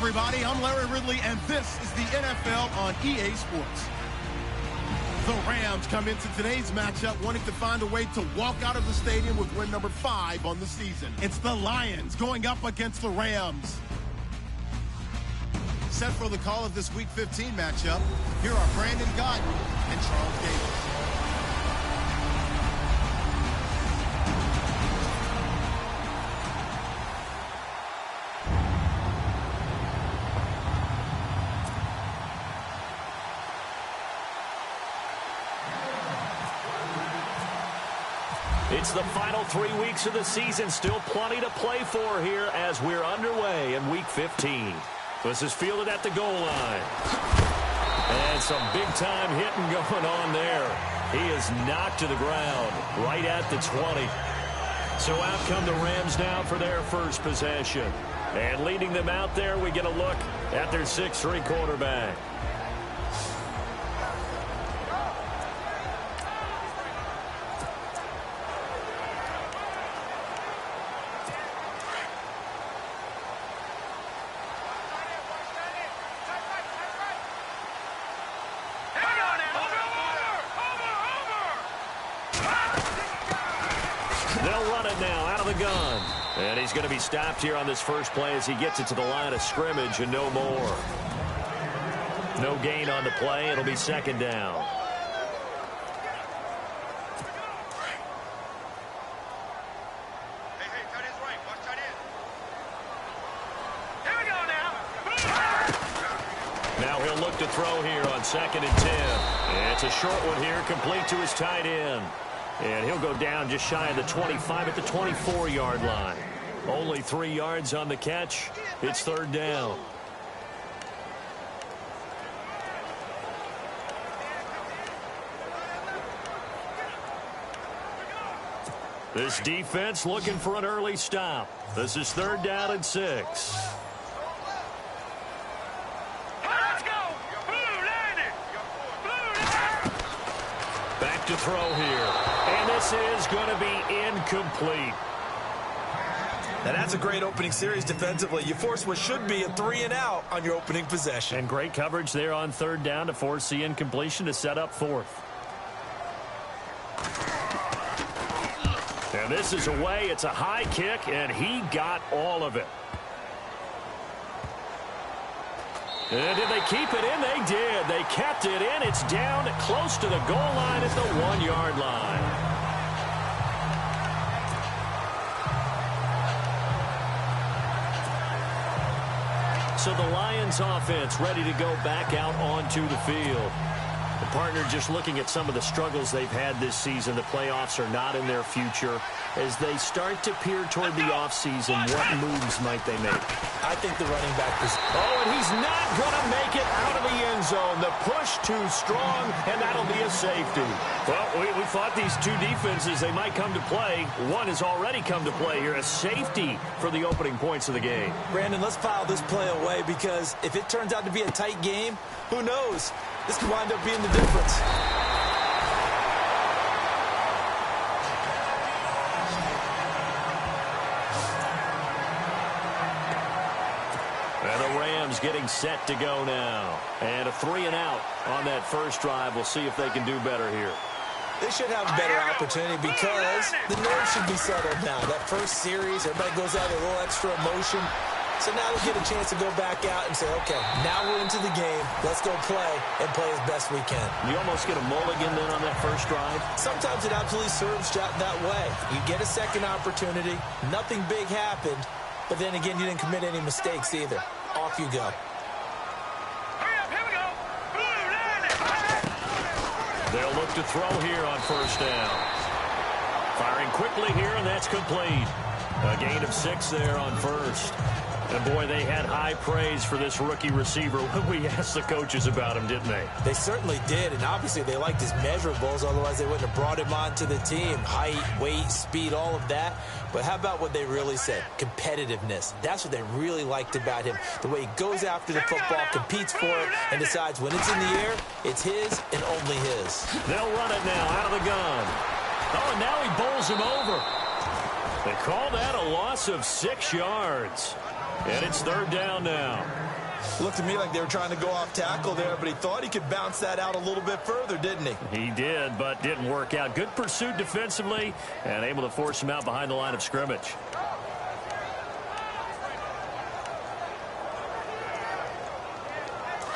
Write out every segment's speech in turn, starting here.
everybody, I'm Larry Ridley, and this is the NFL on EA Sports. The Rams come into today's matchup wanting to find a way to walk out of the stadium with win number 5 on the season. It's the Lions going up against the Rams. Set for the call of this Week 15 matchup, here are Brandon Godden and Charles Davis. It's the final 3 weeks of the season. Still plenty to play for here as we're underway in Week 15. This is fielded at the goal line. And some big-time hitting going on there. He is knocked to the ground right at the 20. So out come the Rams now for their first possession. And leading them out there, we get a look at their 6'3" quarterback. They'll run it now out of the gun. And he's going to be stopped here on this first play as he gets it to the line of scrimmage and no more. No gain on the play. It'll be second down. Now he'll look to throw here on 2nd and 10. And it's a short one here, complete to his tight end. And he'll go down just shy of the 25 at the 24-yard line. Only 3 yards on the catch. It's third down. This defense looking for an early stop. This is third down and 6. Back to throw here. And this is going to be incomplete. Now that's a great opening series defensively. You force what should be a 3-and-out on your opening possession. And great coverage there on third down to force the incompletion to set up fourth. And this is away. It's a high kick, and he got all of it. And did they keep it in? They did. They kept it in. It's down close to the goal line at the 1-yard line. So the Lions offense ready to go back out onto the field. The partner just looking at some of the struggles they've had this season. The playoffs are not in their future. As they start to peer toward the offseason, what moves might they make? I think the running back is... Oh, and he's not going to make it out of the end zone. The push too strong, and that'll be a safety. Well, we thought these two defenses, they might come to play. One has already come to play here, a safety for the opening points of the game. Brandon, let's file this play away because if it turns out to be a tight game, who knows? This could wind up being the difference. And the Rams getting set to go now. And a 3-and-out on that first drive. We'll see if they can do better here. They should have a better opportunity because the nerves should be settled now. That first series, everybody goes out with a little extra emotion. So now they'll get a chance to go back out and say, okay, now we're into the game. Let's go play and play as best we can. You almost get a mulligan then on that first drive? Sometimes it absolutely serves that way. You get a second opportunity. Nothing big happened. But then again, you didn't commit any mistakes either. Off you go. They'll look to throw here on first down. Firing quickly here, and that's complete. A gain of 6 there on first. And, boy, they had high praise for this rookie receiver when we asked the coaches about him, didn't they? They certainly did, and obviously they liked his measurables. Otherwise, they wouldn't have brought him onto the team. Height, weight, speed, all of that. But how about what they really said? Competitiveness. That's what they really liked about him. The way he goes after the football, competes for it, and decides when it's in the air, it's his and only his. They'll run it now out of the gun. Oh, and now he bowls him over. They call that a loss of 6 yards. And it's third down now. Looked to me like they were trying to go off tackle there, but he thought he could bounce that out a little bit further, didn't he? He did, but didn't work out. Good pursuit defensively and able to force him out behind the line of scrimmage.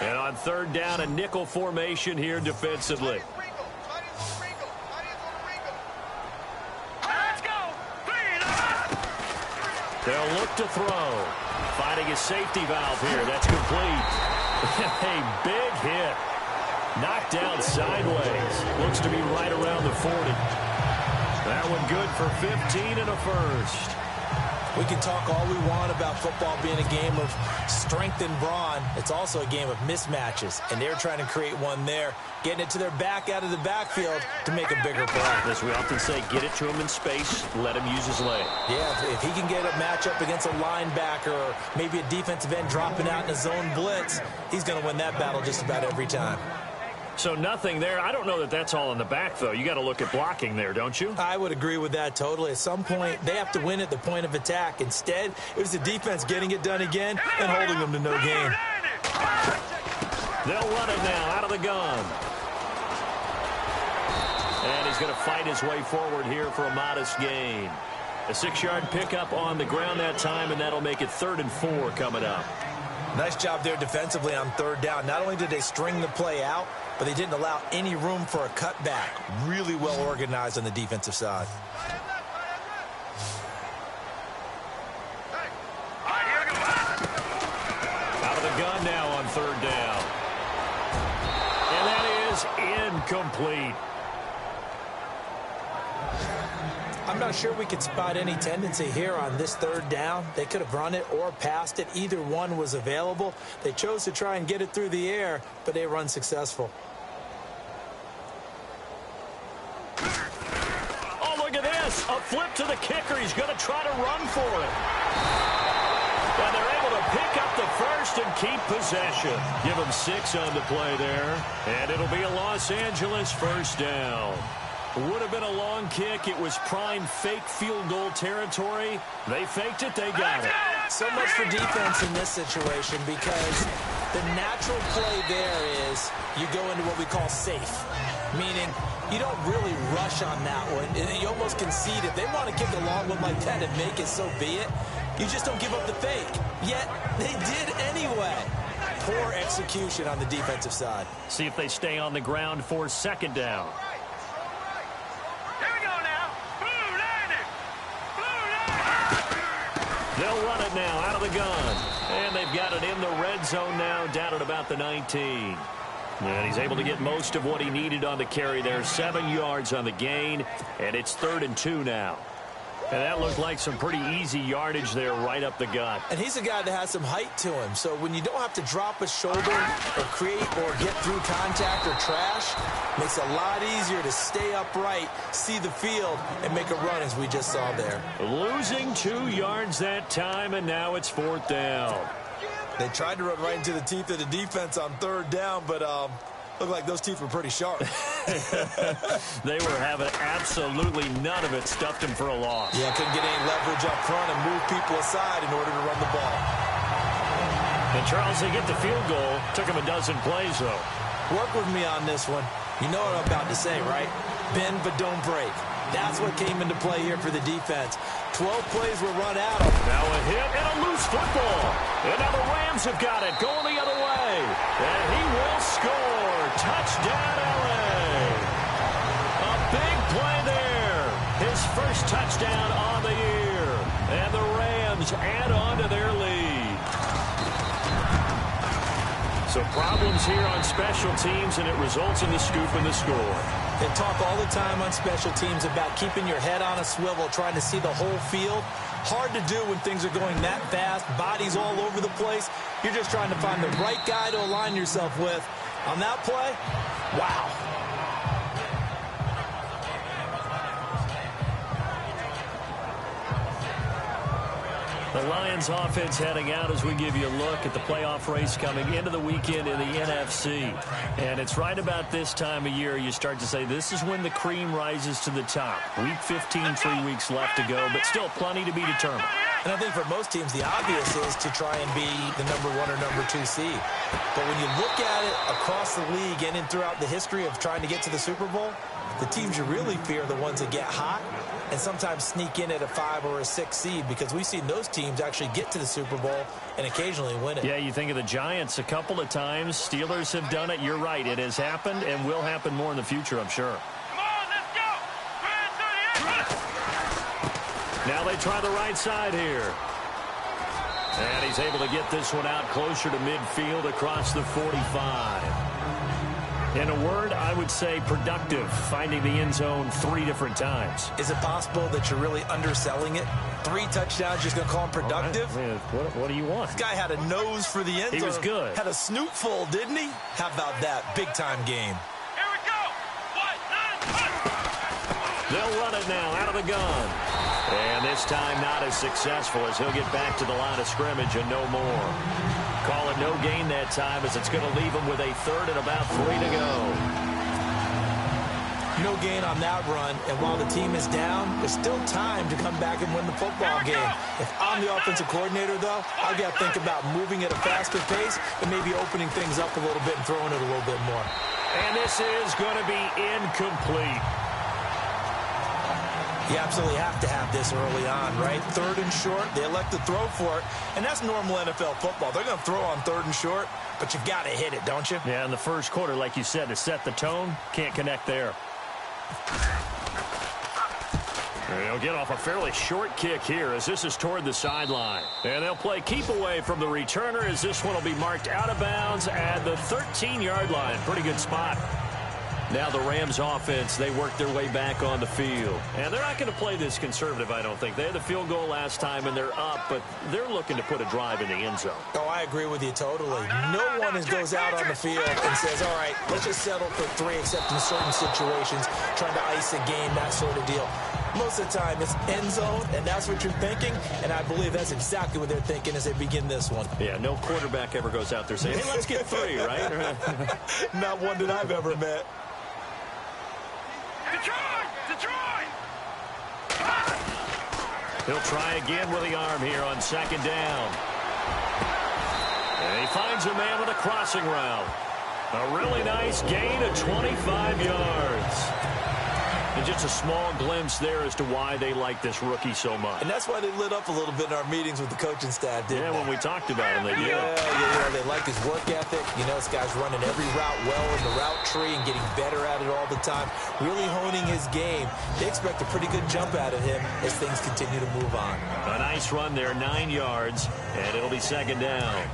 And on third down, a nickel formation here defensively. They'll look to throw. Finding a safety valve here. That's complete. A big hit. Knocked down sideways. Looks to be right around the 40. That one good for 15 and a first. We can talk all we want about football being a game of strength and brawn. It's also a game of mismatches, and they're trying to create one there, getting it to their back out of the backfield to make a bigger play. As we often say, get it to him in space, let him use his leg. Yeah, if he can get a matchup against a linebacker or maybe a defensive end dropping out in a zone blitz, he's going to win that battle just about every time. So nothing there. I don't know that that's all in the back, though. You got to look at blocking there, don't you? I would agree with that totally. At some point, they have to win at the point of attack. Instead, it was the defense getting it done again and holding them to no gain. They'll run it now out of the gun. And he's going to fight his way forward here for a modest gain. A 6-yard pickup on the ground that time, and that'll make it 3rd and 4 coming up. Nice job there defensively on third down. Not only did they string the play out, but they didn't allow any room for a cutback. Really well organized on the defensive side. Out of the gun now on third down. And that is incomplete. I'm not sure we could spot any tendency here on this third down. They could have run it or passed it. Either one was available. They chose to try and get it through the air, but they were unsuccessful. Oh, look at this. A flip to the kicker. He's going to try to run for it. And they're able to pick up the first and keep possession. Give them 6 on the play there. And it'll be a Los Angeles first down. Would have been a long kick. It was prime fake field goal territory. They faked it. They got it. So much for defense in this situation because the natural play there is you go into what we call safe, meaning you don't really rush on that one. You almost concede. If they want to kick a long one like that and make it, so be it. You just don't give up the fake. Yet they did anyway. Poor execution on the defensive side. See if they stay on the ground for 2nd down. They'll run it now out of the gun. And they've got it in the red zone now, down at about the 19. And he's able to get most of what he needed on the carry there. 7 yards on the gain, and it's 3rd and 2 now. And that looked like some pretty easy yardage there right up the gut. And he's a guy that has some height to him. So when you don't have to drop a shoulder or create or get through contact or trash, makes it a lot easier to stay upright, see the field, and make a run as we just saw there. Losing 2 yards that time, and now it's 4th down. They tried to run right into the teeth of the defense on third down, but looked like those teeth were pretty sharp. They were having absolutely none of it. Stuffed him for a loss. Yeah, couldn't get any leverage up front and move people aside in order to run the ball. And Charles, they get the field goal. Took him a dozen plays, though. Work with me on this one. You know what I'm about to say, right? Bend but don't break. That's what came into play here for the defense. 12 plays were run out of. Now a hit and a loose football. And now the Rams have got it, going the other way. And he will score. Touchdown, L.A. A big play there. His first touchdown on the year. And the Rams add on to their lead. So problems here on special teams, and it results in the scoop and the score. They talk all the time on special teams about keeping your head on a swivel, trying to see the whole field. Hard to do when things are going that fast, bodies all over the place. You're just trying to find the right guy to align yourself with. On that play, wow. The Lions offense heading out as we give you a look at the playoff race coming into the weekend in the NFC. And it's right about this time of year you start to say this is when the cream rises to the top. Week 15, 3 weeks left to go, but still plenty to be determined. And I think for most teams, the obvious is to try and be the number 1 or number 2 seed. But when you look at it across the league and throughout the history of trying to get to the Super Bowl, the teams you really fear are the ones that get hot and sometimes sneak in at a 5 or a 6 seed, because we've seen those teams actually get to the Super Bowl and occasionally win it. Yeah, you think of the Giants a couple of times. Steelers have done it. You're right. It has happened and will happen more in the future, I'm sure. Come on, let's go. Now they try the right side here. And he's able to get this one out closer to midfield across the 45. In a word, I would say productive, finding the end zone 3 different times. Is it possible that you're really underselling it? 3 touchdowns, just going to call him productive? Right. What do you want? This guy had a nose for the end zone. He was good. Had a snoot full, didn't he? How about that? Big-time game. Here we go. 1, 9, 1. They'll run it now out of the gun. And this time not as successful, as he'll get back to the line of scrimmage and no more. Call it no gain that time, as it's going to leave him with a 3rd and about 3 to go. No gain on that run, and while the team is down, there's still time to come back and win the football game. If I'm the offensive coordinator, though, I've got to think about moving at a faster pace and maybe opening things up a little bit and throwing it a little bit more. And this is going to be incomplete. You absolutely have to have this early on, right? 3rd and short, they elect to throw for it, and that's normal NFL football. They're going to throw on 3rd and short, but you've got to hit it, don't you? Yeah, in the first quarter, like you said, to set the tone, can't connect there. They'll get off a fairly short kick here, as this is toward the sideline. And they'll play keep away from the returner, as this one will be marked out of bounds at the 13-yard line. Pretty good spot. Now the Rams offense, they work their way back on the field. And they're not going to play this conservative, I don't think. They had the field goal last time, and they're up, but they're looking to put a drive in the end zone. Oh, I agree with you totally. No one goes out on the field and says, all right, let's just settle for 3, except in certain situations, trying to ice a game, that sort of deal. Most of the time, it's end zone, and that's what you're thinking, and I believe that's exactly what they're thinking as they begin this one. Yeah, no quarterback ever goes out there saying, hey, let's get 3, right? Not one that I've ever met. Detroit! He'll try again with the arm here on 2nd down. And he finds a man with a crossing route. A really nice gain of 25 yards. And just a small glimpse there as to why they like this rookie so much. And that's why they lit up a little bit in our meetings with the coaching staff, didn't they? Yeah, when we talked about him, they did. Yeah, they like his work ethic. You know, this guy's running every route well in the route tree and getting better at it all the time, really honing his game. They expect a pretty good jump out of him as things continue to move on. A nice run there, 9 yards, and it'll be 2nd down.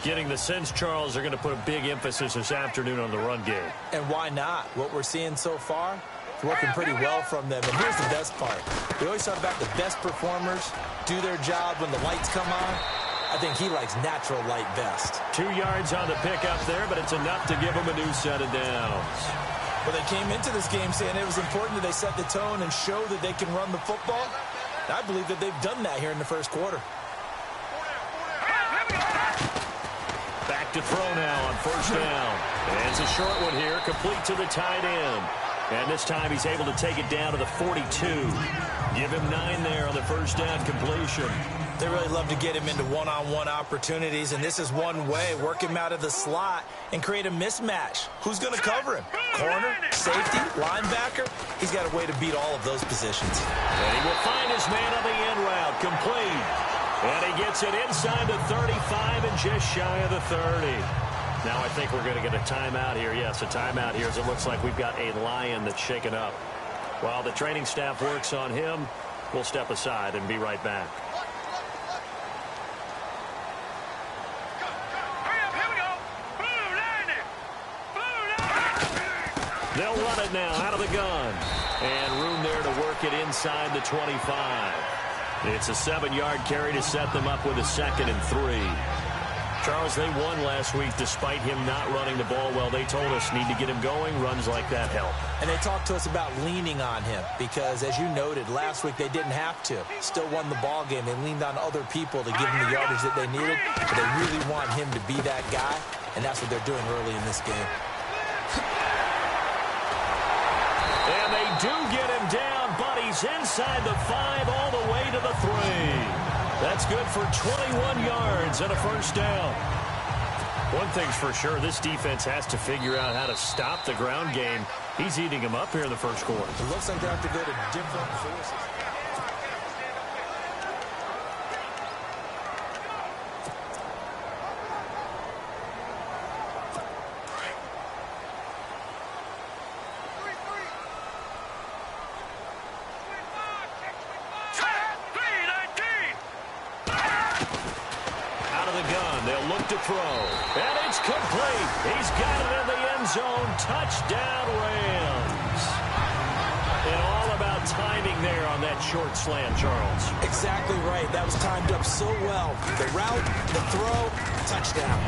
Getting the sense, Charles, they're going to put a big emphasis this afternoon on the run game. And why not? What we're seeing so far, working pretty well from them. And here's the best part. We always talk about the best performers do their job when the lights come on. I think he likes natural light best. 2 yards on the pickup there, but it's enough to give him a new set of downs. Well, they came into this game saying it was important that they set the tone and show that they can run the football. And I believe that they've done that here in the first quarter. Back to throw now on 1st down. And it's a short one here, complete to the tight end. And this time he's able to take it down to the 42. Give him 9 there on the 1st down completion. They really love to get him into one-on-one opportunities, and this is one way. Work him out of the slot and create a mismatch. Who's going to cover him? Corner, safety, linebacker? He's got a way to beat all of those positions. And he will find his man on the end route, complete. And he gets it inside the 35 and just shy of the 30. Now I think we're going to get a timeout here. Yes, a timeout here, as it looks like we've got a lion that's shaken up. While the training staff works on him, we'll step aside and be right back. They'll run it now out of the gun. And room there to work it inside the 25. It's a 7-yard carry to set them up with a 2nd and 3. Charles, they won last week despite him not running the ball well. They told us need to get him going. Runs like that help. And they talked to us about leaning on him because, as you noted, last week they didn't have to. Still won the ball game. They leaned on other people to give them the yardage that they needed. But they really want him to be that guy, and that's what they're doing early in this game. And they do get him down, but he's inside the 5 all the way to the 3. That's good for 21 yards and a first down. One thing's for sure, this defense has to figure out how to stop the ground game. He's eating them up here in the first quarter. It looks like they have to go to different forces. They'll look to throw. And it's complete. He's got it in the end zone. Touchdown, Rams. And all about timing there on that short slant, Charles. Exactly right. That was timed up so well. The route, the throw, touchdown.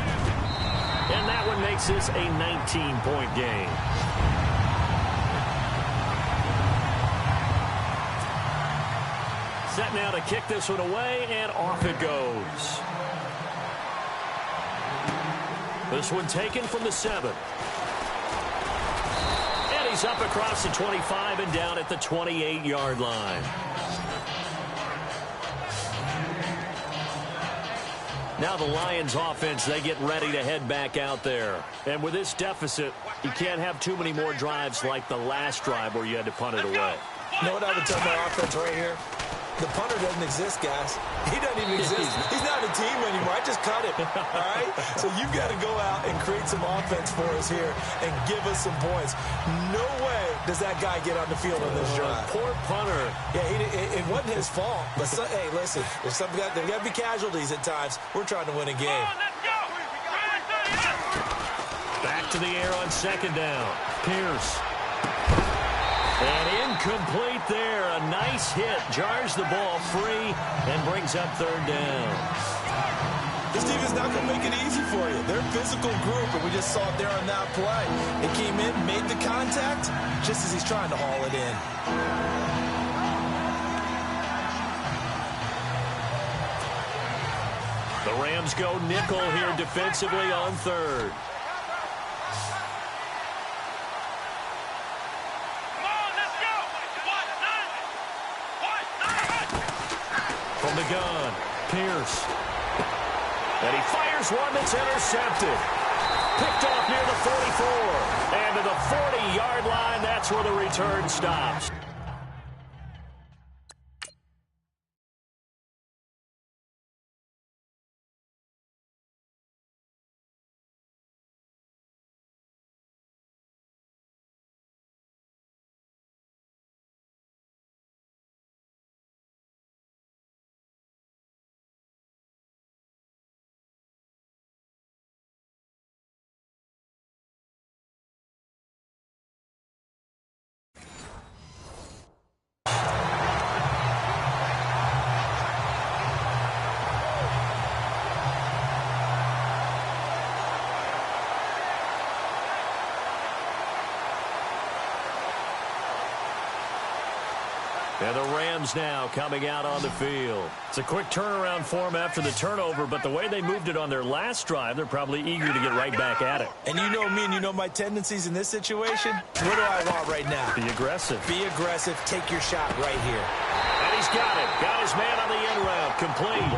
And that one makes this a 19-point game. Set now to kick this one away, and off it goes. This one taken from the 7. And he's up across the 25 and down at the 28-yard line. Now the Lions offense, they get ready to head back out there. And with this deficit, you can't have too many more drives like the last drive where you had to punt it away. You know what I would tell my offense right here? The punter doesn't exist, guys. He doesn't even exist. He's not a team anymore. I just cut him, all right? So you've got to go out and create some offense for us here and give us some points. No way does that guy get on the field on this drive. Poor punter. Yeah, it wasn't his fault. But, hey, listen, there's got to be casualties at times. We're trying to win a game. Back to the air on second down. Pierce. And incomplete there. A nice hit. Jars the ball free and brings up third down. This defense not going to make it easy for you. They're a physical group, and we just saw it there on that play. It came in, made the contact, just as he's trying to haul it in. The Rams go nickel here defensively on third. From the gun, Pierce. And he fires one that's intercepted. Picked off near the 44. And to the 40-yard line, that's where the return stops. And the Rams now coming out on the field. It's a quick turnaround for them after the turnover, but the way they moved it on their last drive, they're probably eager to get right back at it. And you know me and you know my tendencies in this situation. What do I want right now? Be aggressive. Be aggressive. Take your shot right here. And he's got it. Got his man on the end route. Complete.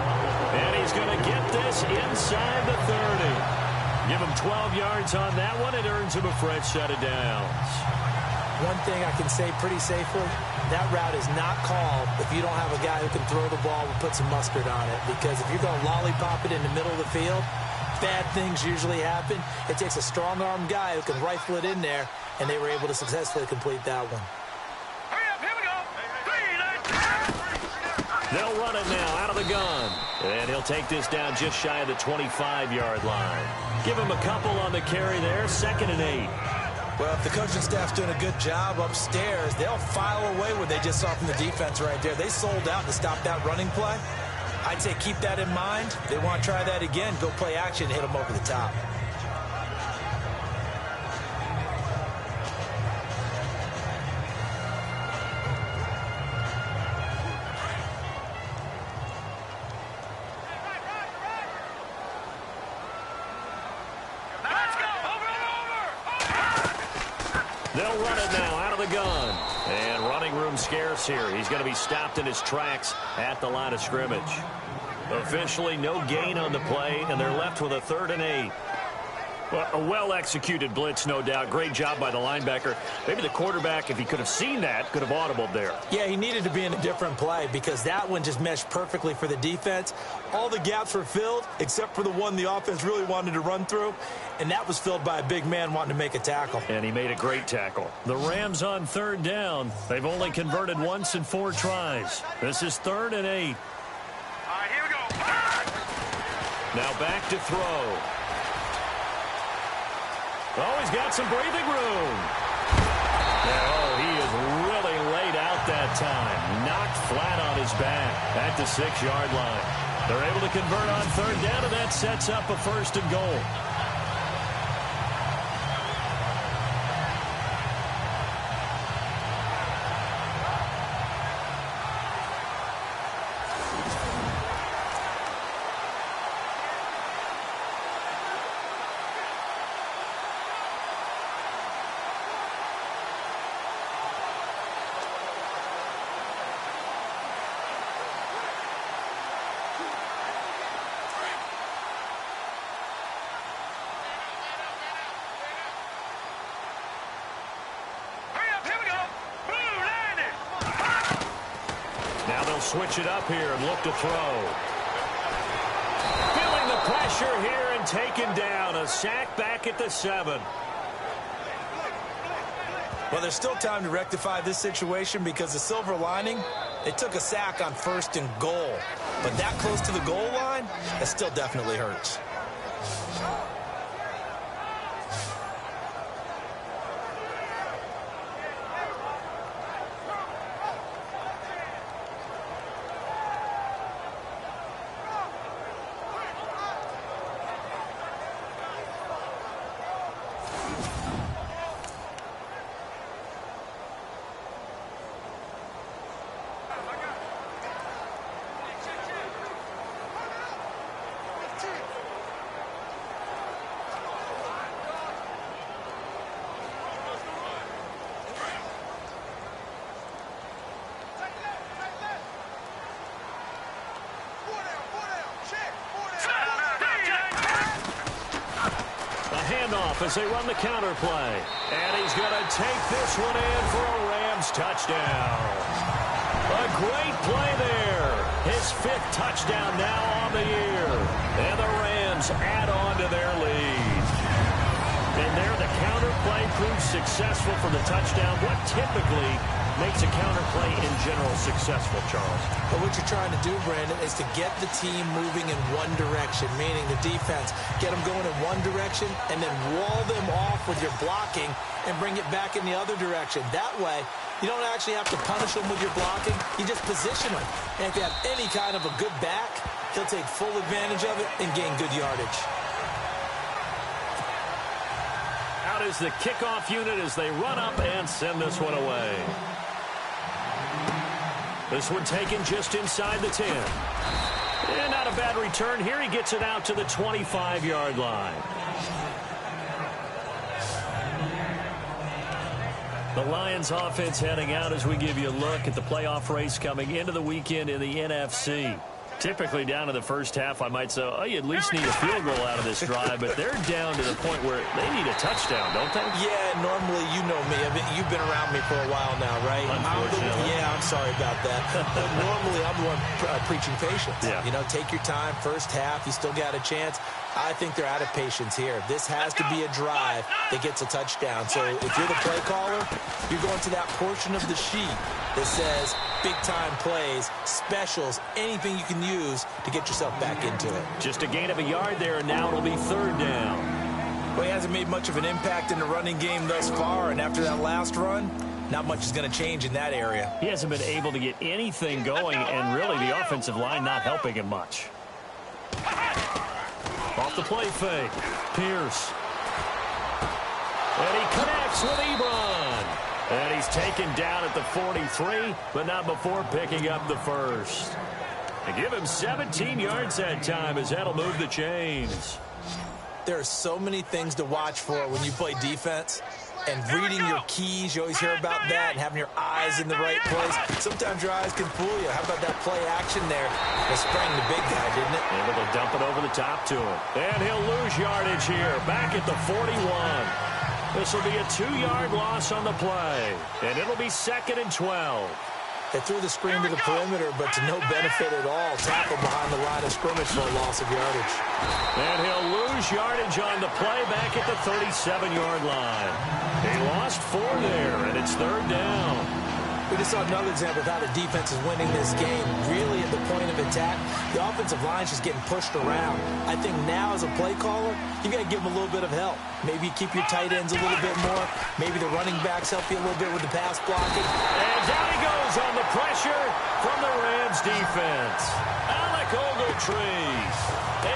And he's going to get this inside the 30. Give him 12 yards on that one. It earns him a fresh set of downs. One thing I can say pretty safely, that route is not called if you don't have a guy who can throw the ball and put some mustard on it. Because if you're going to lollipop it in the middle of the field, bad things usually happen. It takes a strong-armed guy who can rifle it in there, and they were able to successfully complete that one. Hurry up, here we go. They'll run it now out of the gun. And he'll take this down just shy of the 25-yard line. Give him a couple on the carry there, 2nd and 8. Well, if the coaching staff's doing a good job upstairs, they'll file away what they just saw from the defense right there. They sold out to stop that running play. I'd say keep that in mind. They want to try that again. Go play action and hit them over the top. They'll run it now out of the gun. And running room scarce here. He's going to be stopped in his tracks at the line of scrimmage. Officially no gain on the play, and they're left with a 3rd and 8. Well, a well-executed blitz, no doubt. Great job by the linebacker. Maybe the quarterback, if he could have seen that, could have audibled there. Yeah, he needed to be in a different play because that one just meshed perfectly for the defense. All the gaps were filled except for the one the offense really wanted to run through, and that was filled by a big man wanting to make a tackle. And he made a great tackle. The Rams on 3rd down. They've only converted once in 4 tries. This is 3rd and 8. All right, here we go. Now back to throw. Oh, he's got some breathing room. Oh, he is really laid out that time. Knocked flat on his back at the 6-yard line. They're able to convert on 3rd down, and that sets up a 1st and goal. Switch it up here and look to throw. Feeling the pressure here and taken down. A sack back at the 7. Well, there's still time to rectify this situation because the silver lining, they took a sack on 1st and goal. But that close to the goal line, that still definitely hurts. As they run the counter play. And he's going to take this one in for a Rams touchdown. A great play there. His 5th touchdown now on the year. And the Rams add on to their lead. And there the counter play proves successful for the touchdown. What typically makes a counter play in general successful, Charles? But what you're trying to do, Brandon, is to get the team moving in one direction, meaning the defense, get them going in one direction and then wall them off with your blocking and bring it back in the other direction. That way, you don't actually have to punish them with your blocking. You just position them. And if you have any kind of a good back, he'll take full advantage of it and gain good yardage. Out is the kickoff unit as they run up and send this one away. This one taken just inside the 10. And not a bad return. Here he gets it out to the 25-yard line. The Lions offense heading out as we give you a look at the playoff race coming into the weekend in the NFC. Typically down to the first half, I might say, oh, you at least need a field goal out of this drive, but they're down to the point where they need a touchdown, don't they? Yeah, normally, you know me. I mean, you've been around me for a while now, right? Unfortunately. I'm sorry about that. But normally, I'm the one preaching patience. Yeah. You know, take your time. First half, you still got a chance. I think they're out of patience here. This has to be a drive that gets a touchdown. So if you're the play caller, you're going to that portion of the sheet that says big-time plays, specials, anything you can use to get yourself back into it. Just a gain of a yard there, and now it'll be 3rd down. Well, he hasn't made much of an impact in the running game thus far, and after that last run, not much is going to change in that area. He hasn't been able to get anything going, and really the offensive line not helping him much. Off the play fake. Pierce. And he connects with Ebron. And he's taken down at the 43, but not before picking up the 1st. And give him 17 yards that time as that'll move the chains. There are so many things to watch for when you play defense. And reading your keys, you always hear about that, and having your eyes in the right place. Sometimes your eyes can fool you. How about that play action there? It sprang the big guy, didn't it? Able to dump it over the top to him. And he'll lose yardage here, back at the 41. This will be a 2-yard loss on the play, and it'll be 2nd and 12. They threw the screen to the perimeter, but to no benefit at all. Tackle behind the line of scrimmage for a loss of yardage. And he'll lose yardage on the play back at the 37-yard line. He lost 4 there, and it's 3rd down. We just saw another example of how the defense is winning this game. Really at the point of attack, the offensive line is just getting pushed around. I think now as a play caller, you got to give them a little bit of help. Maybe keep your tight ends a little bit more. Maybe the running backs help you a little bit with the pass blocking. And down he goes on the pressure from the Rams defense. Alec Ogletree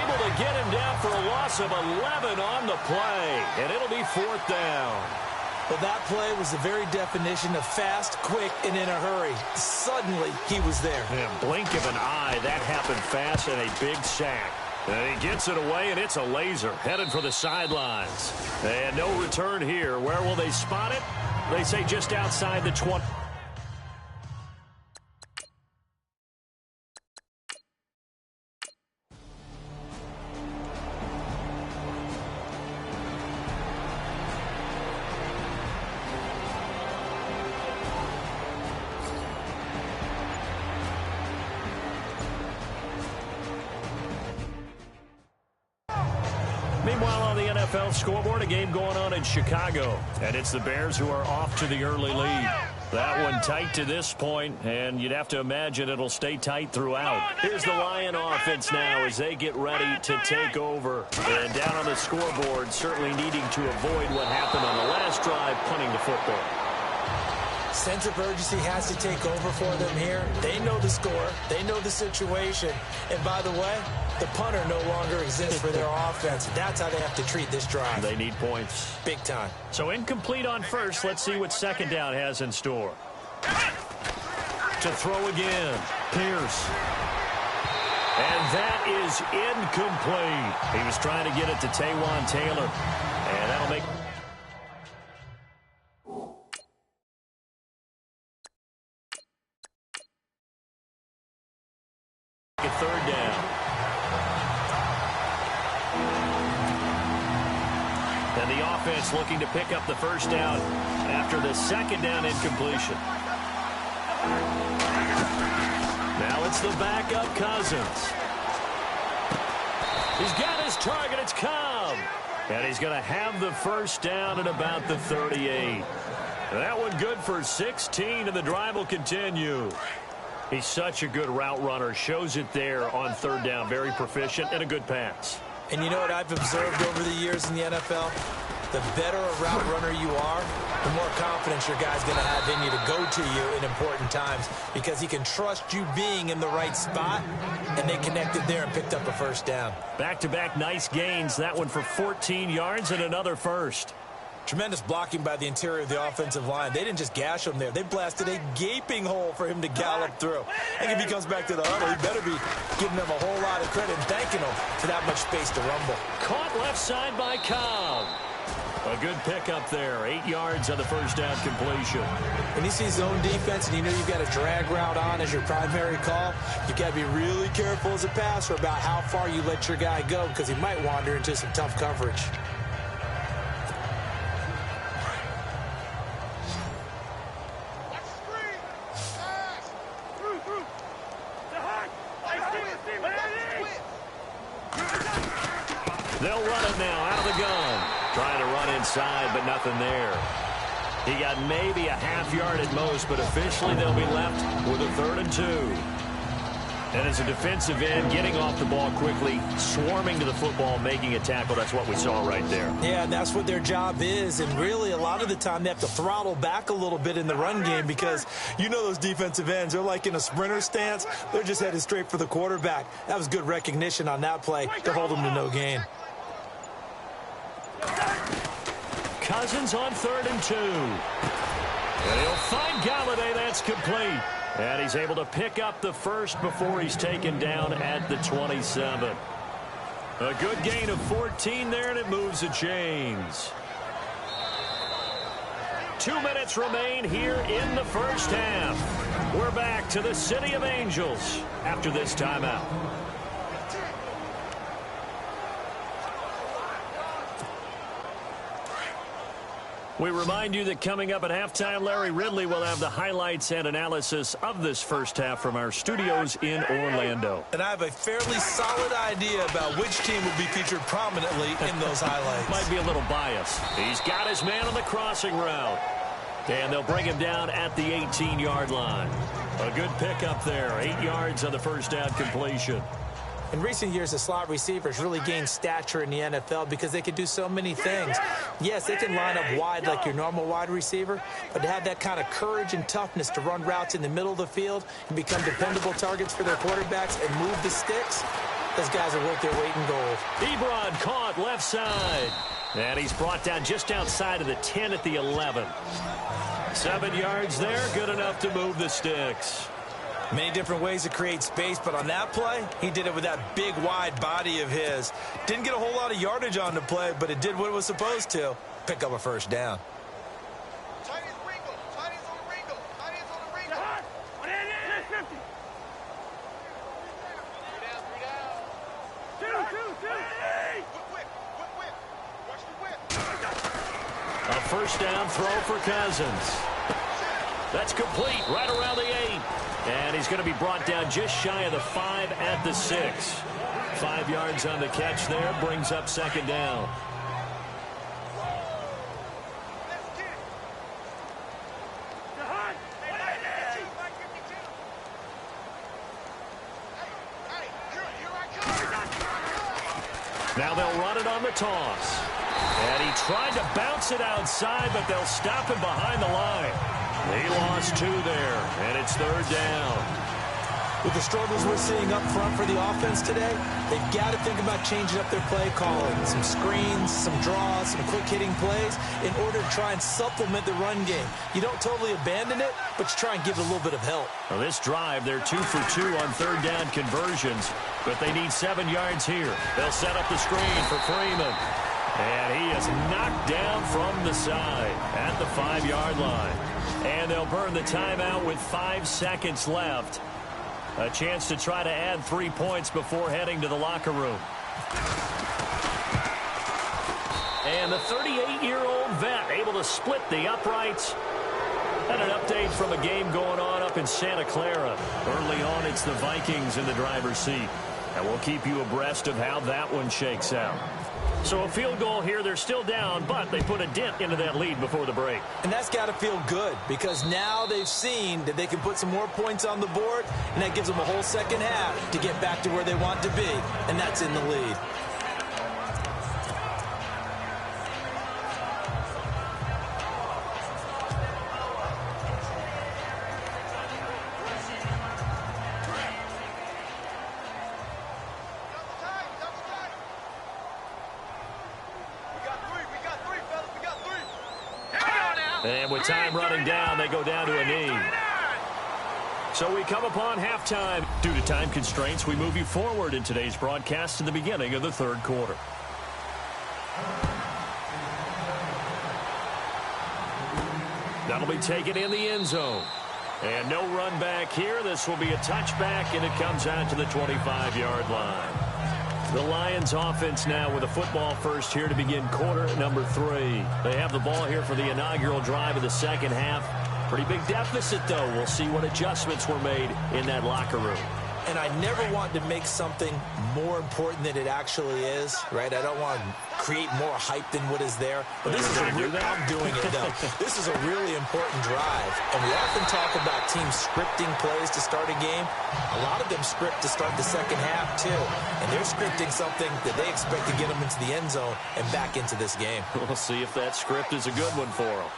able to get him down for a loss of 11 on the play. And it'll be 4th down. Well, that play was the very definition of fast, quick, and in a hurry. Suddenly, he was there. In a blink of an eye, that happened fast and a big sack. And he gets it away, and it's a laser headed for the sidelines. And no return here. Where will they spot it? They say just outside the 20. Meanwhile, on the NFL scoreboard, a game going on in Chicago. And it's the Bears who are off to the early lead. That one tight to this point, and you'd have to imagine it'll stay tight throughout. Here's the Lion offense now as they get ready to take over. And down on the scoreboard, certainly needing to avoid what happened on the last drive, punting the football. Sense of urgency has to take over for them here. They know the score. They know the situation. And by the way, the punter no longer exists for their offense. That's how they have to treat this drive. They need points. Big time. So incomplete on first. Let's see what 2nd down has in store. To throw again. Pierce. And that is incomplete. He was trying to get it to Taywan Taylor. And that'll make... a 3rd down. And the offense looking to pick up the 1st down after the 2nd down incompletion. Now it's the backup Cousins. He's got his target. It's Cobb. And he's going to have the 1st down at about the 38. That one good for 16, and the drive will continue. He's such a good route runner. Shows it there on 3rd down. Very proficient and a good pass. And you know what I've observed over the years in the NFL? The better a route runner you are, the more confidence your guy's going to have in you to go to you in important times because he can trust you being in the right spot, and they connected there and picked up a 1st down. Back-to-back nice gains. That one for 14 yards and another 1st. Tremendous blocking by the interior of the offensive line. They didn't just gash him there. They blasted a gaping hole for him to gallop through. I think if he comes back to the huddle, he better be giving them a whole lot of credit and thanking them for that much space to rumble. Caught left side by Cobb. A good pickup there. 8 yards on the 1st down completion. When you see zone defense and you know you've got a drag route on as your primary call, you've got to be really careful as a passer about how far you let your guy go because he might wander into some tough coverage. They'll run it now out of the gun. Trying to run inside, but nothing there. He got maybe a half yard at most, but officially they'll be left with a 3rd and 2. And as a defensive end, getting off the ball quickly, swarming to the football, making a tackle, that's what we saw right there. Yeah, and that's what their job is. And really, a lot of the time, they have to throttle back a little bit in the run game because you know those defensive ends, they're like in a sprinter stance. They're just headed straight for the quarterback. That was good recognition on that play to hold them to no gain. Cousins on 3rd and 2. And he'll find Galladay. That's complete. And he's able to pick up the 1st before he's taken down at the 27. A good gain of 14 there, and it moves the chains. 2 minutes remain here in the first half. We're back to the City of Angels after this timeout. We remind you that coming up at halftime, Larry Ridley will have the highlights and analysis of this first half from our studios in Orlando. And I have a fairly solid idea about which team will be featured prominently in those highlights. Might be a little biased. He's got his man on the crossing route. And they'll bring him down at the 18-yard line. A good pickup there. 8 yards on the first down completion. In recent years, the slot receivers really gained stature in the NFL because they can do so many things. Yes, they can line up wide like your normal wide receiver, but to have that kind of courage and toughness to run routes in the middle of the field and become dependable targets for their quarterbacks and move the sticks, those guys are worth their weight in gold. Ebron caught left side. And he's brought down just outside of the 10 at the 11. 7 yards there, good enough to move the sticks. Many different ways to create space, but on that play, he did it with that big, wide body of his. Didn't get a whole lot of yardage on the play, but it did what it was supposed to. Pick up a first down. A first down throw for Cousins. That's complete right around the 8. And he's going to be brought down just shy of the 5 at the 6. 5 yards on the catch there, brings up second down. Now they'll run it on the toss. And he tried to bounce it outside, but they'll stop him behind the line. He lost 2 there, and it's third down. With the struggles we're seeing up front for the offense today, they've got to think about changing up their play calling. Some screens, some draws, some quick-hitting plays in order to try and supplement the run game. You don't totally abandon it, but you try and give it a little bit of help. Well, this drive, they're 2 for 2 on third down conversions, but they need 7 yards here. They'll set up the screen for Freeman. And he is knocked down from the side at the 5-yard line. And they'll burn the timeout with 5 seconds left. A chance to try to add 3 points before heading to the locker room. And the 38-year-old vet able to split the uprights. And an update from a game going on up in Santa Clara. Early on, it's the Vikings in the driver's seat. And we'll keep you abreast of how that one shakes out. So a field goal here, they're still down, but they put a dent into that lead before the break. And that's got to feel good because now they've seen that they can put some more points on the board, and that gives them a whole second half to get back to where they want to be, and that's in the lead. And with time running down, they go down to a knee. So we come upon halftime. Due to time constraints, we move you forward in today's broadcast to the beginning of the third quarter. That'll be taken in the end zone. And no run back here. This will be a touchback, and it comes out to the 25-yard line. The Lions offense now with a football first here to begin quarter number 3. They have the ball here for the inaugural drive of the second half. Pretty big deficit, though. We'll see what adjustments were made in that locker room. And I never want to make something more important than it actually is, right? I don't want to create more hype than what is there. But this is I'm doing it, though. This is a really important drive. And we often talk about teams scripting plays to start a game. A lot of them script to start the second half, too. And they're scripting something that they expect to get them into the end zone and back into this game. We'll see if that script is a good one for them.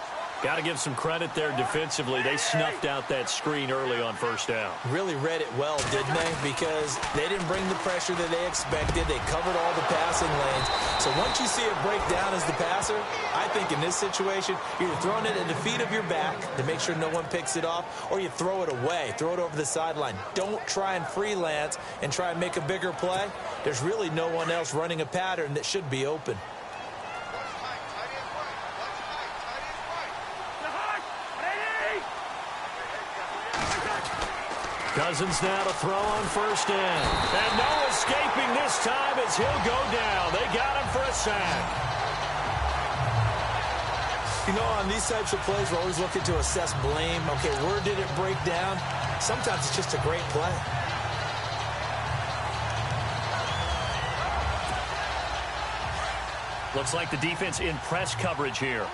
Got to give some credit there defensively. They snuffed out that screen early on first down. Really read it well, didn't they? Because they didn't bring the pressure that they expected. They covered all the passing lanes. So once you see it break down as the passer, I think in this situation, you're throwing it at the feet of your back to make sure no one picks it off, or you throw it away, throw it over the sideline. Don't try and freelance and try and make a bigger play. There's really no one else running a pattern that should be open. Cousins now to throw on first down. And no escaping this time as he'll go down. They got him for a sack. You know, on these types of plays, we're always looking to assess blame. Okay, where did it break down? Sometimes it's just a great play. Looks like the defense in press coverage here.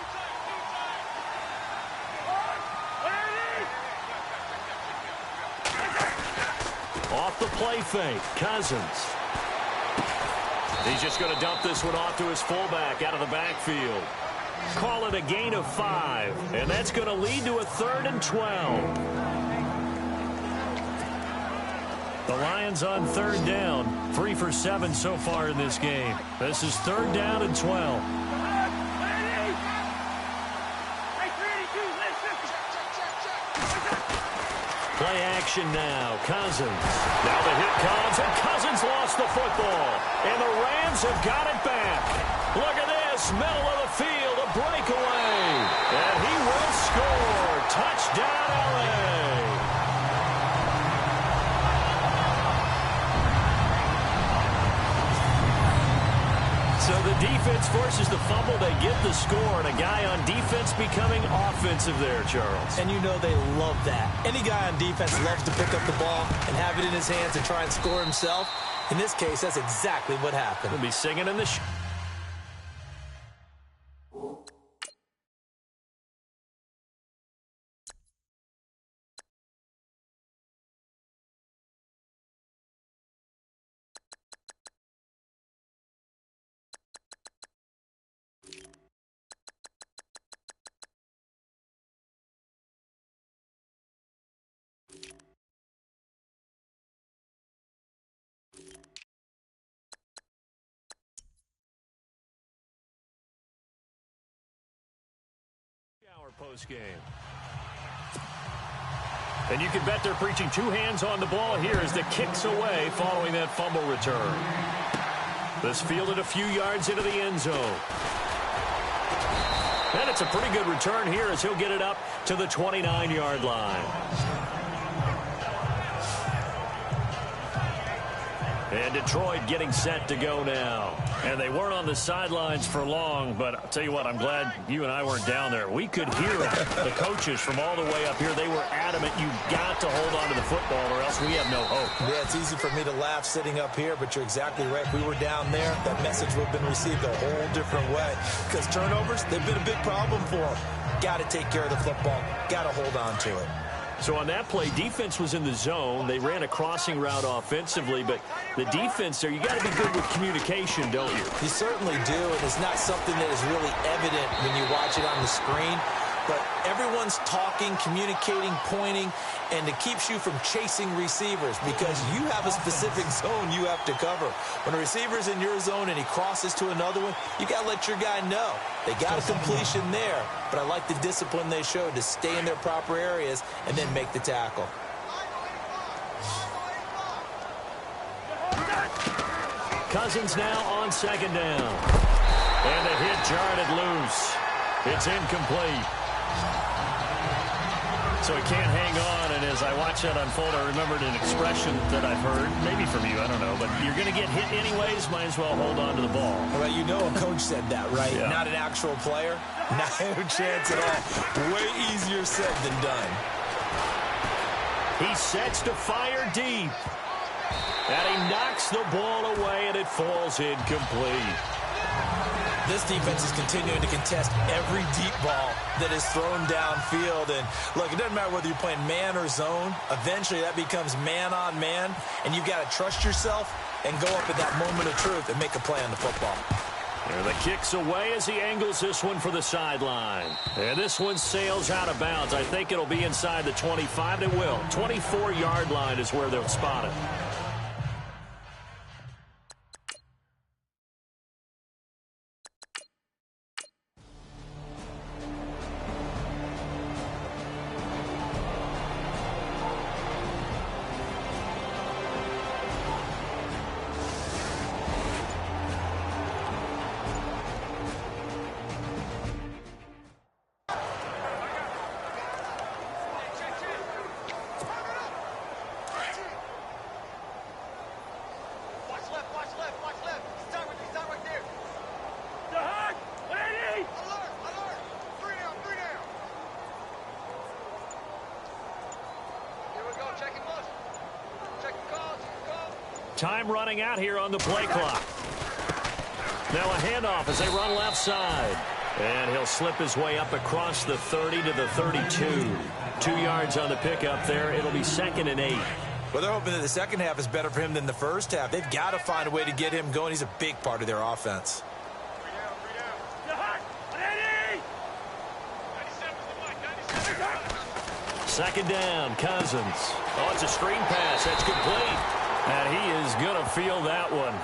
Off the play fake, Cousins. He's just going to dump this one off to his fullback out of the backfield. Call it a gain of 5, and that's going to lead to a 3rd and 12. The Lions on 3rd down, 3 for 7 so far in this game. This is 3rd down and 12. Play action now. Cousins. Now the hit comes, and Cousins lost the football. And the Rams have got it back. Look at this. Middle of the field, a breakaway. And he will score. Touchdown, L.A. So the defense forces the fumble. They get the score, and a guy on defense becoming offensive there, Charles. And you know they love that. Any guy on defense loves to pick up the ball and have it in his hands and try and score himself. In this case, that's exactly what happened. He'll be singing in the post game. And you can bet they're preaching 2 hands on the ball here as the kick's away following that fumble return. This fielded a few yards into the end zone. And it's a pretty good return here as he'll get it up to the 29-yard line. And Detroit getting set to go now. And they weren't on the sidelines for long, but I'll tell you what, I'm glad you and I weren't down there. We could hear the coaches from all the way up here. They were adamant, you've got to hold on to the football or else we have no hope. Yeah, it's easy for me to laugh sitting up here, but you're exactly right. If we were down there, that message would have been received a whole different way. Because turnovers, they've been a big problem for them. Got to take care of the football. Got to hold on to it. So on that play, defense was in the zone. They ran a crossing route offensively, but the defense there, you got to be good with communication, don't you? You certainly do, and it's not something that is really evident when you watch it on the screen. But everyone's talking, communicating, pointing, and it keeps you from chasing receivers because you have a specific zone you have to cover. When a receiver's in your zone and he crosses to another one, you got to let your guy know. They got a completion there, but I like the discipline they showed to stay in their proper areas and then make the tackle. Cousins now on 2nd down. And the hit jarred it loose. It's incomplete. So he can't hang on, and as I watch that unfold, I remembered an expression that I've heard, maybe from you, I don't know, but you're going to get hit anyways, might as well hold on to the ball. Well, you know a coach said that, right? Yeah. Not an actual player. Not a chance at all. Way easier said than done. He sets to fire deep. And he knocks the ball away, and it falls incomplete. This defense is continuing to contest every deep ball that is thrown downfield. And, look, it doesn't matter whether you're playing man or zone. Eventually, that becomes man-on-man, and you've got to trust yourself and go up at that moment of truth and make a play on the football. There the kick's away as he angles this one for the sideline. And this one sails out of bounds. I think it'll be inside the 25. It will. 24-yard line is where they'll spot it. Watch left. Start right there. The hut! Lady! Alert! 3 down. Here we go. Checking motion. Checking calls. Time running out here on the play clock. Now a handoff as they run left side. And he'll slip his way up across the 30 to the 32. 2 yards on the pickup there. It'll be 2nd and 8. Well, they're hoping that the second half is better for him than the first half. They've got to find a way to get him going. He's a big part of their offense. 3 down. Ready! 97. 2nd down, Cousins. Oh, it's a screen pass. That's complete. And he is going to feel that one.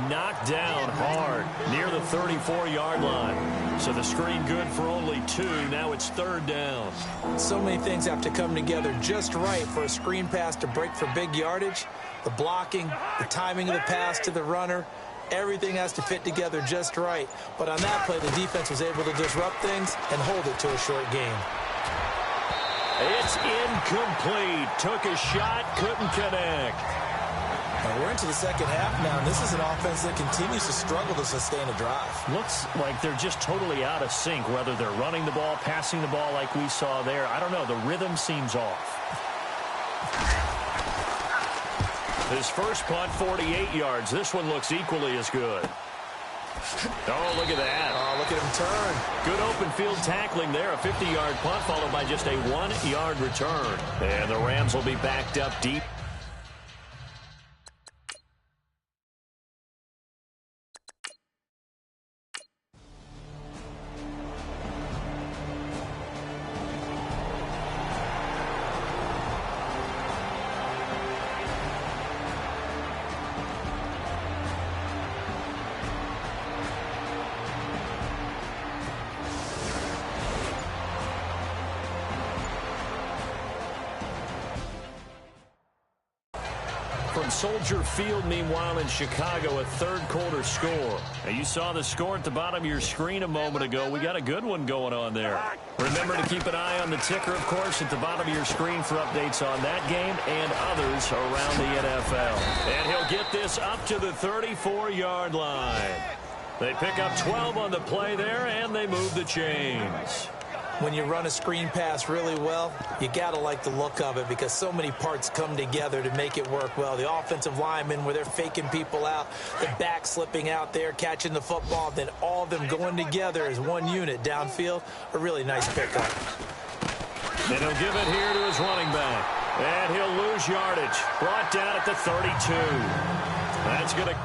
Knocked down hard near the 34-yard line. So the screen good for only 2. Now it's 3rd down. So many things have to come together just right for a screen pass to break for big yardage. The blocking, the timing of the pass to the runner, everything has to fit together just right. But on that play, the defense was able to disrupt things and hold it to a short game. It's incomplete. Took a shot, couldn't connect. Now we're into the second half now, and this is an offense that continues to struggle to sustain a drive. Looks like they're just totally out of sync, whether they're running the ball, passing the ball like we saw there. I don't know. The rhythm seems off. His first punt, 48 yards. This one looks equally as good. Oh, look at that. Oh, look at him turn. Good open field tackling there. A 50-yard punt followed by just a 1-yard return. And the Rams will be backed up deep. From Soldier Field, meanwhile, in Chicago, a third-quarter score. Now, you saw the score at the bottom of your screen a moment ago. We got a good one going on there. Remember to keep an eye on the ticker, of course, at the bottom of your screen for updates on that game and others around the NFL. And he'll get this up to the 34-yard line. They pick up 12 on the play there, and they move the chains. When you run a screen pass really well, you got to like the look of it because so many parts come together to make it work well. The offensive linemen, where they're faking people out, the back slipping out there, catching the football, then all of them going together as one unit downfield. A really nice pickup. And he'll give it here to his running back. And he'll lose yardage. Brought down at the 32. That's going to...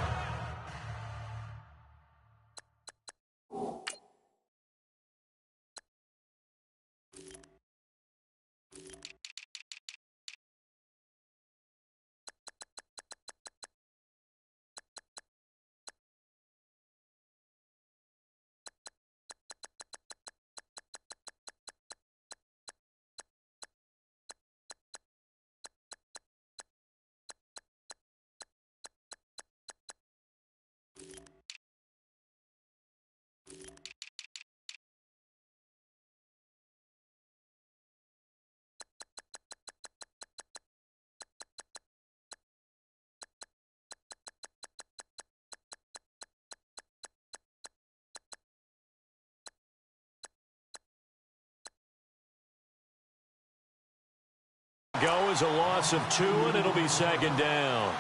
Go is a loss of 2, and it'll be 2nd down.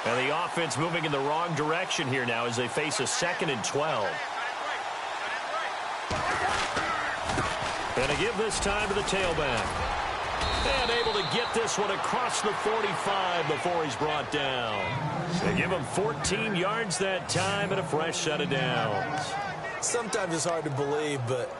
And the offense moving in the wrong direction here now as they face a 2nd and 12. And to give this time to the tailback. And able to get this one across the 45 before he's brought down. They give him 14 yards that time and a fresh set of downs. Sometimes it's hard to believe, but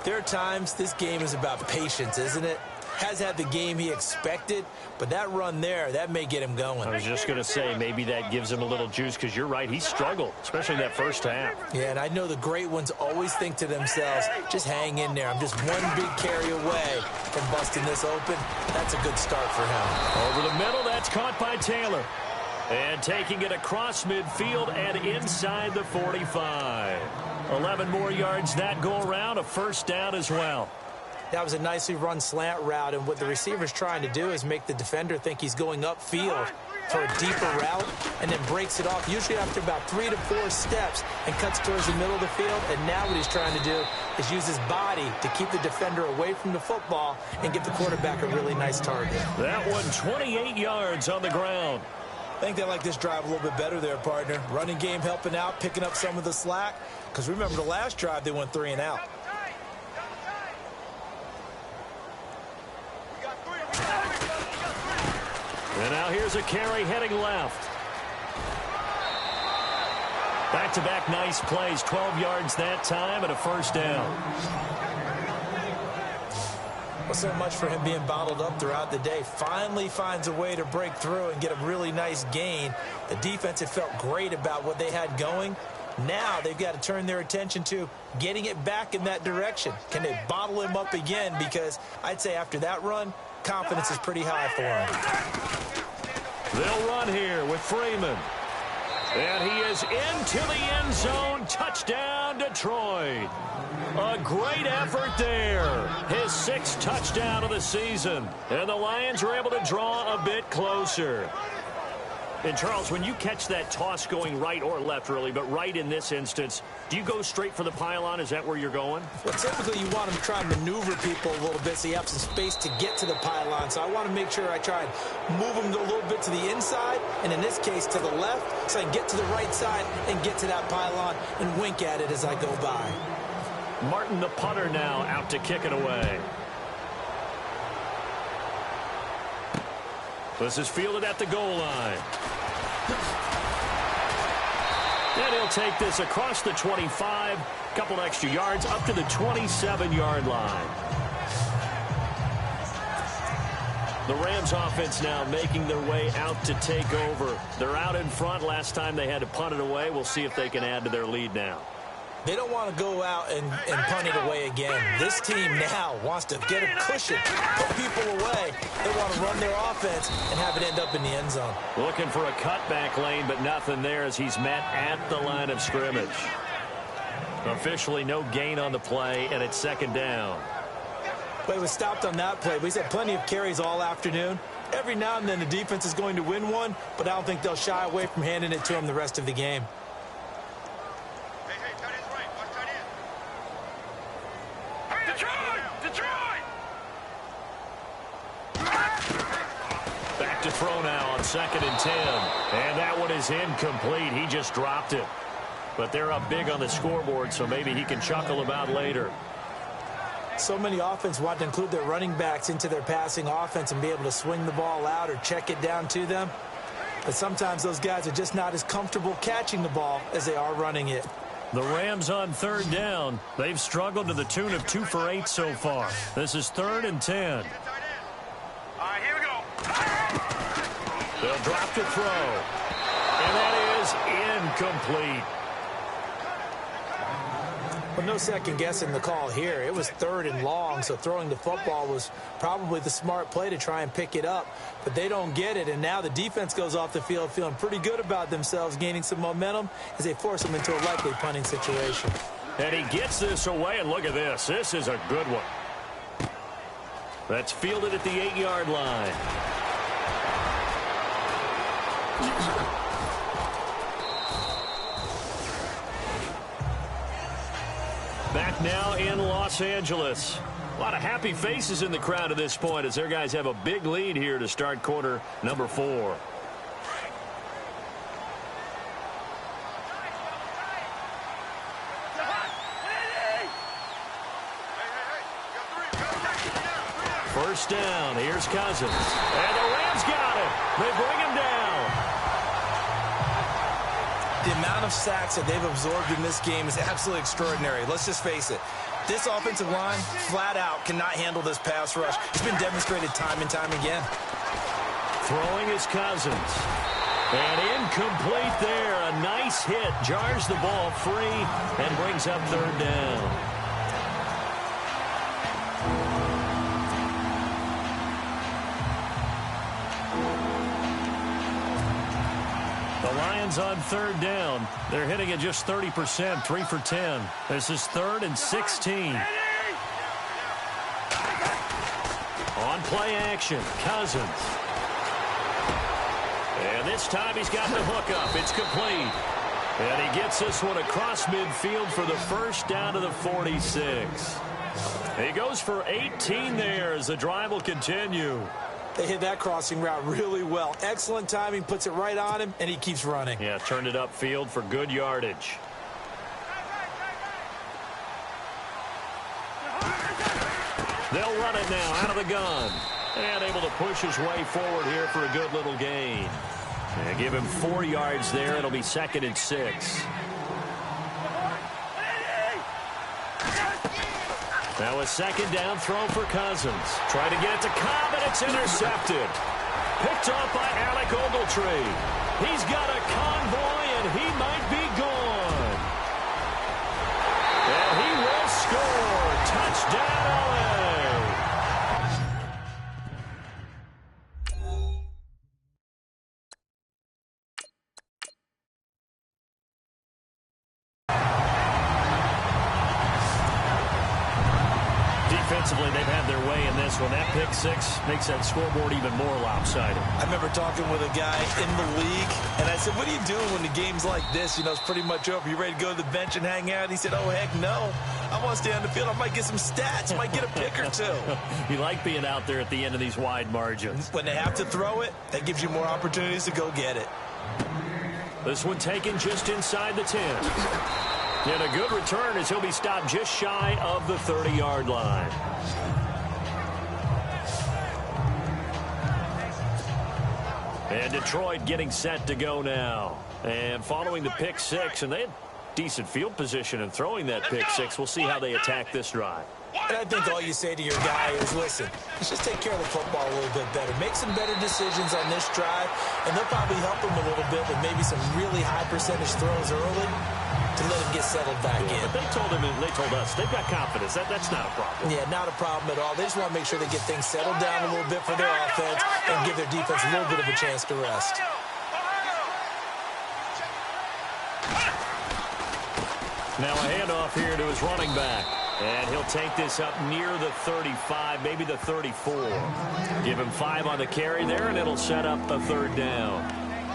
there are times this game is about patience, isn't it? Has had the game he expected, but that run there, that may get him going. I was just going to say, maybe that gives him a little juice because you're right, he struggled, especially that first half. Yeah, and I know the great ones always think to themselves, just hang in there. I'm just one big carry away from busting this open. That's a good start for him. Over the middle, that's caught by Taylor. And taking it across midfield and inside the 45. 11 more yards that go around, a first down as well. That was a nicely run slant route, and what the receiver's trying to do is make the defender think he's going upfield for a deeper route and then breaks it off, usually after about 3 to 4 steps, and cuts towards the middle of the field. And now what he's trying to do is use his body to keep the defender away from the football and give the quarterback a really nice target. That one 28 yards on the ground. I think they like this drive a little bit better there, partner. Running game helping out, picking up some of the slack. Because remember, the last drive, they went 3 and out. And now here's a carry heading left. Back-to-back nice plays, 12 yards that time and a first down. Well, so much for him being bottled up throughout the day. Finally finds a way to break through and get a really nice gain. The defense had felt great about what they had going. Now they've got to turn their attention to getting it back in that direction. Can they bottle him up again? Because I'd say after that run, confidence is pretty high for him. They'll run here with Freeman. And he is into the end zone. Touchdown, Detroit. A great effort there. His 6th touchdown of the season. And the Lions are able to draw a bit closer. And, Charles, when you catch that toss going right or left, really, but right in this instance, do you go straight for the pylon? Is that where you're going? Well, typically you want to try and maneuver people a little bit so you have some space to get to the pylon. So I want to make sure I try and move them a little bit to the inside, and in this case to the left, so I can get to the right side and get to that pylon and wink at it as I go by. Martin, the punter, now out to kick it away. This is fielded at the goal line. And he'll take this across the 25, a couple extra yards, up to the 27-yard line. The Rams offense now making their way out to take over. They're out in front. Last time they had to punt it away. We'll see if they can add to their lead now. They don't want to go out and punt it away again. This team now wants to get a cushion, put people away. They want to run their offense and have it end up in the end zone. Looking for a cutback lane, but nothing there as he's met at the line of scrimmage. Officially no gain on the play, and it's 2nd down. But he was stopped on that play. But he's had plenty of carries all afternoon. Every now and then the defense is going to win one, but I don't think they'll shy away from handing it to him the rest of the game. Back to throw now on 2nd and 10. And that one is incomplete. He just dropped it. But they're up big on the scoreboard, so maybe he can chuckle about later. So many offense want to include their running backs into their passing offense and be able to swing the ball out or check it down to them. But sometimes those guys are just not as comfortable catching the ball as they are running it. The Rams on 3rd down. They've struggled to the tune of 2 for 8 so far. This is 3rd and 10. All right, here we go. They'll drop to throw. And that is incomplete. But no second guessing the call here. It was 3rd and long, so throwing the football was probably the smart play to try and pick it up. But they don't get it, and now the defense goes off the field feeling pretty good about themselves, gaining some momentum as they force them into a likely punting situation. And he gets this away, and look at this. This is a good one. That's fielded at the 8-yard line. Back now in Los Angeles. A lot of happy faces in the crowd at this point as their guys have a big lead here to start quarter number 4. First down. Here's Cousins. And the Rams got it. They bring him down. The amount of sacks that they've absorbed in this game is absolutely extraordinary. Let's just face it. This offensive line, flat out, cannot handle this pass rush. It's been demonstrated time and time again. Throwing is Cousins. And incomplete there. A nice hit. Jars the ball free and brings up 3rd down. The Lions on 3rd down. They're hitting at just 30%, 3 for 10. This is 3rd and 16. play action. Cousins. And this time he's got the hook up. It's complete. And he gets this one across midfield for the first down to the 46. He goes for 18 there as the drive will continue. They hit that crossing route really well. Excellent timing, puts it right on him, and he keeps running. Yeah, turned it upfield for good yardage. They'll run it now out of the gun. And able to push his way forward here for a good little gain. And give him 4 yards there. It'll be 2nd and 6. Now a 2nd down throw for Cousins. Trying to get it to Cobb, and it's intercepted. Picked off by Alec Ogletree. He's got a convoy, and he might be gone. And he will score. Touchdown, LA. Defensively, they've had their way in this one. That pick six makes that scoreboard even more lopsided. I remember talking with a guy in the league, and I said, what are you doing when the game's like this? You know, it's pretty much over. You ready to go to the bench and hang out? He said, oh, heck no. I want to stay on the field. I might get some stats. Might get a pick or two. You like being out there at the end of these wide margins. When they have to throw it, that gives you more opportunities to go get it. This one taken just inside the 10. And a good return as he'll be stopped just shy of the 30-yard line. And Detroit getting set to go now. And following the pick six, and they had decent field position in throwing that pick six. We'll see how they attack this drive. And I think all you say to your guy is, listen, let's just take care of the football a little bit better. Make some better decisions on this drive, and they'll probably help him a little bit with maybe some really high percentage throws early to let him get settled back in. But they told him, and they told us, they've got confidence. That's not a problem. Yeah, not a problem at all. They just want to make sure they get things settled down a little bit for their offense and give their defense a little bit of a chance to rest. Now a handoff here to his running back. And he'll take this up near the 35, maybe the 34. Give him 5 on the carry there, and it'll set up a 3rd down.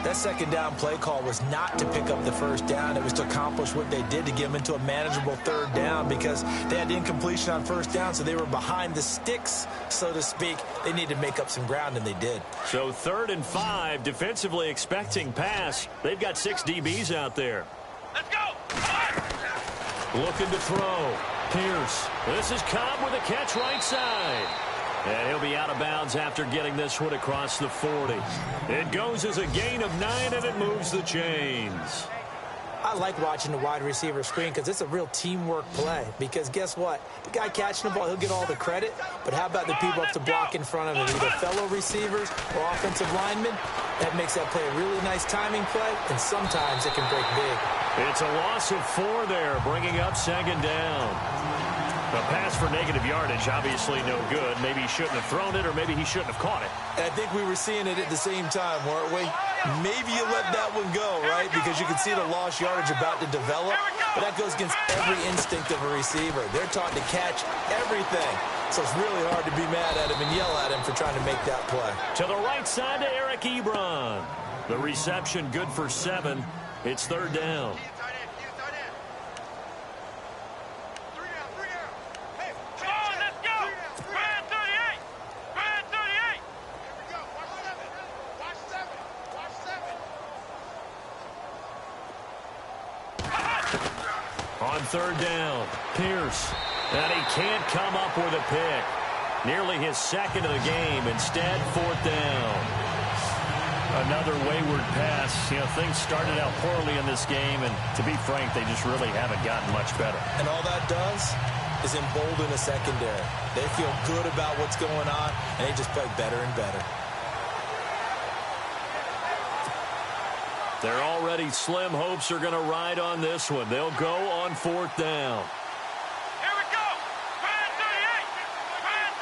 That 2nd down play call was not to pick up the 1st down. It was to accomplish what they did to get them into a manageable 3rd down because they had incompletion on 1st down, so they were behind the sticks, so to speak. They needed to make up some ground, and they did. So 3rd and 5, defensively expecting pass. They've got 6 DBs out there. Let's go! Looking to throw. Pierce. This is Cobb with a catch right side. And he'll be out of bounds after getting this one across the 40. It goes as a gain of 9, and it moves the chains. I like watching the wide receiver screen because it's a real teamwork play. Because guess what? The guy catching the ball, he'll get all the credit. But how about the people up to block in front of him, either fellow receivers or offensive linemen? That makes that play a really nice timing play, and sometimes it can break big. It's a loss of 4 there, bringing up 2nd down. A pass for negative yardage, obviously no good. Maybe he shouldn't have thrown it, or maybe he shouldn't have caught it. And I think we were seeing it at the same time, weren't we? Maybe you let that one go, right? Because you can see the lost yardage about to develop. But that goes against every instinct of a receiver. They're taught to catch everything. So it's really hard to be mad at him and yell at him for trying to make that play. To the right side to Eric Ebron. The reception good for 7. It's 3rd down. On 3rd down, Pierce. And he can't come up with a pick. Nearly his 2nd of the game. Instead, 4th down. Another wayward pass. You know, things started out poorly in this game, and to be frank, they just really haven't gotten much better. And all that does is embolden a secondary. They feel good about what's going on, and they just play better and better. Their already slim hopes are going to ride on this one. They'll go on 4th down. Here we go! Ryan 38! Ryan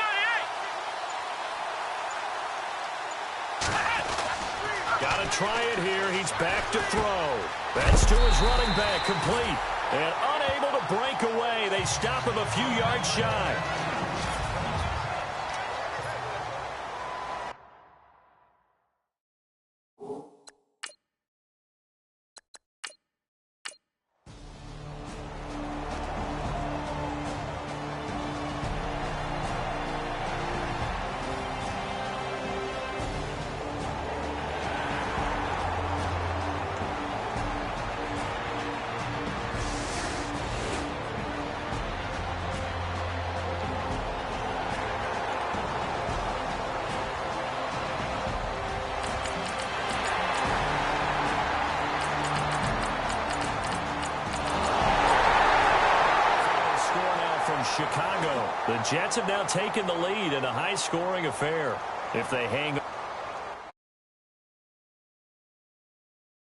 38! Got to try it here. He's back to throw. That's to his running back, complete. And unable to break away. They stop him a few yards shy. The Jets have now taken the lead in a high-scoring affair. If they hang